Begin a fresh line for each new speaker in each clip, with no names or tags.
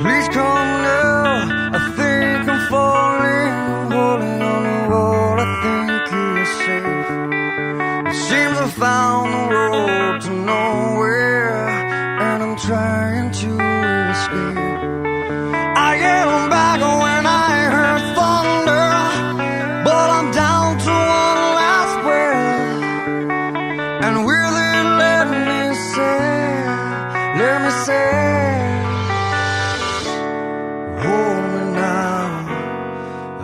Please come now, I think I'm falling. I'm holding on to what I think is safe. It seems I found the road to nowhere, and I'm trying to escape. I yelled back when I heard thunder, but I'm down to one last breath. And will it let me say, hold me now.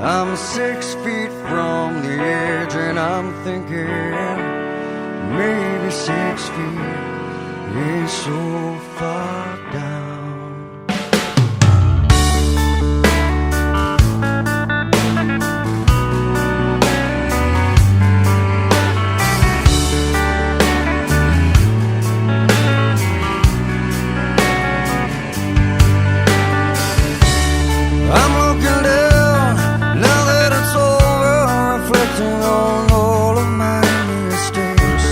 I'm 6 feet from the edge, and I'm thinking maybe 6 feet ain't so far down. I'm looking down, now that it's over, reflecting on all of my mistakes.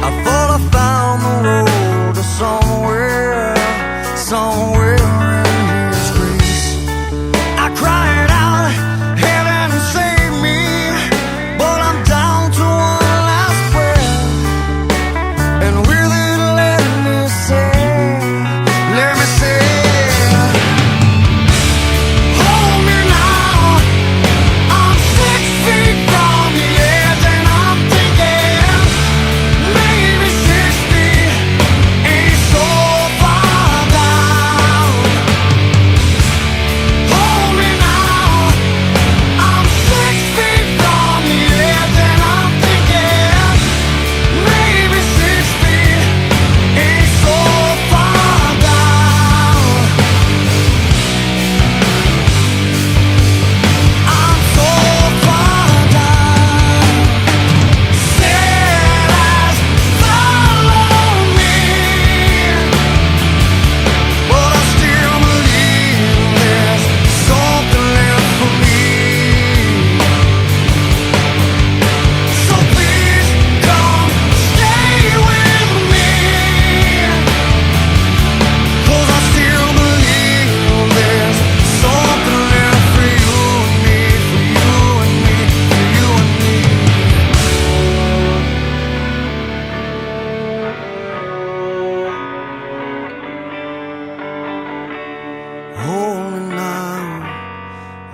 I thought I found the road to somewhere in His grace. I cried out, heaven save me, but I'm down to one last breath. And will it let me say,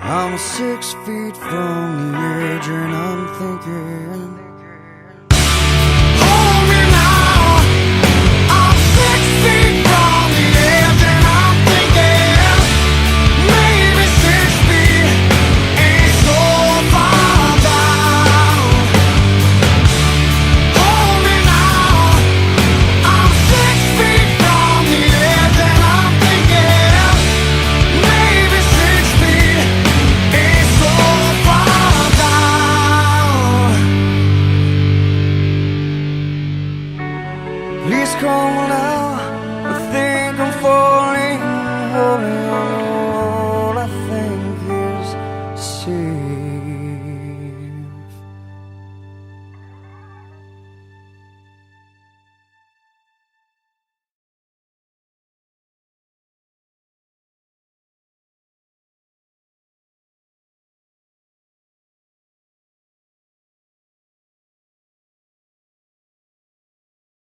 I'm 6 feet from the edge, and I'm thinking